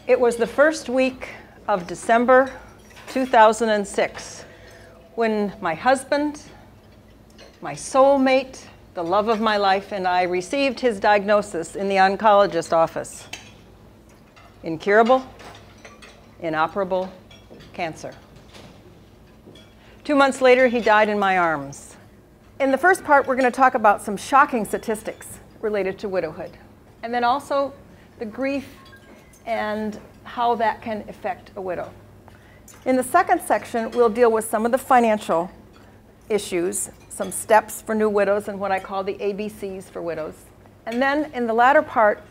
It was the first week of December 2006 when my husband, my soulmate, the love of my life, and I received his diagnosis in the oncologist office. Incurable, inoperable cancer. 2 months later, he died in my arms. In the first part, we're going to talk about some shocking statistics related to widowhood, and then also the grief and how that can affect a widow. In the second section, we'll deal with some of the financial issues, some steps for new widows, and what I call the ABCs for widows. And then in the latter part,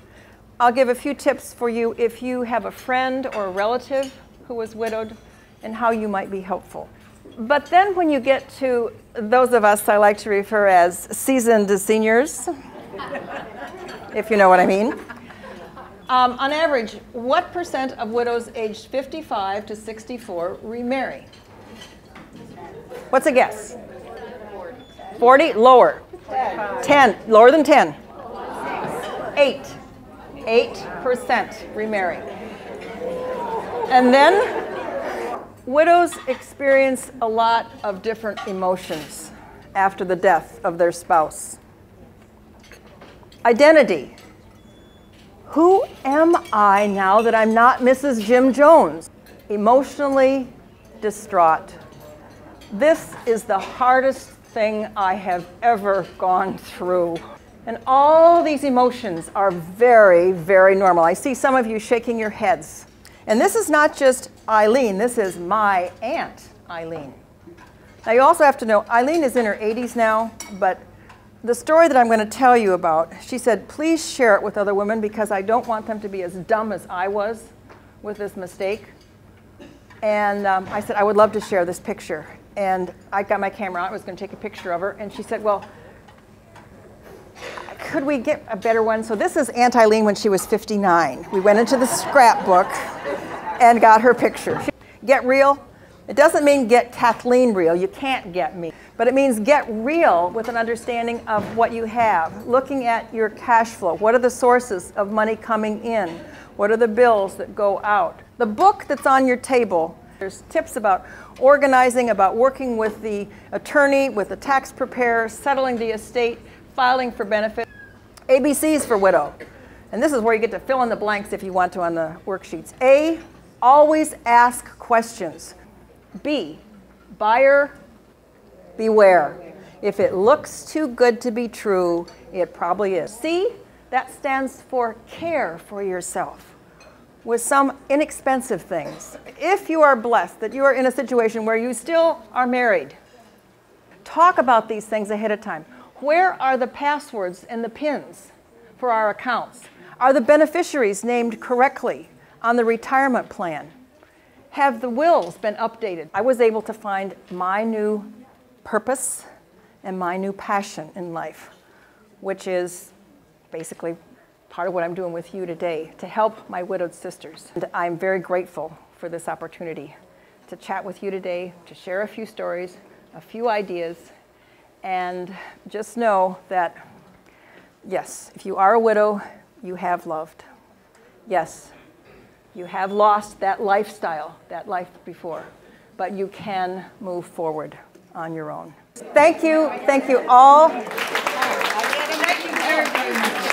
I'll give a few tips for you if you have a friend or a relative who was widowed and how you might be helpful. But then when you get to those of us I like to refer as seasoned seniors, if you know what I mean, on average, what % of widows aged 55 to 64 remarry? What's a guess? 40? Lower. 10. Lower than 10. 8. 8% remarry. And then widows experience a lot of different emotions after the death of their spouse. Identity. Who am I now that I'm not Mrs. Jim Jones? Emotionally distraught. This is the hardest thing I have ever gone through. And all these emotions are very, very normal. I see some of you shaking your heads. And this is not just Eileen, this is my Aunt Eileen. Now you also have to know, Eileen is in her 80s now, but the story that I'm going to tell you about, she said, please share it with other women because I don't want them to be as dumb as I was with this mistake. And I said, I would love to share this picture. And I got my camera out, I was going to take a picture of her, and she said, well, could we get a better one? So this is Aunt Eileen when she was 59. We went into the scrapbook and got her picture. Get real? It doesn't mean get Kathleen real. You can't get me. But it means get real with an understanding of what you have. Looking at your cash flow. What are the sources of money coming in? What are the bills that go out? The book that's on your table, there's tips about organizing, about working with the attorney, with the tax preparer, settling the estate, filing for benefit. ABCs for widow. And this is where you get to fill in the blanks if you want to on the worksheets. A, always ask questions. B, buyer beware. If it looks too good to be true, it probably is. C, that stands for care for yourself with some inexpensive things. If you are blessed that you are in a situation where you still are married, talk about these things ahead of time. Where are the passwords and the PINs for our accounts? Are the beneficiaries named correctly on the retirement plan? Have the wills been updated? I was able to find my new purpose and my new passion in life, which is basically part of what I'm doing with you today, to help my widowed sisters. And I'm very grateful for this opportunity to chat with you today, to share a few stories, a few ideas, and just know that, yes, if you are a widow, you have loved. Yes, you have lost that lifestyle, that life before, but you can move forward on your own. Thank you all. Thank you very much.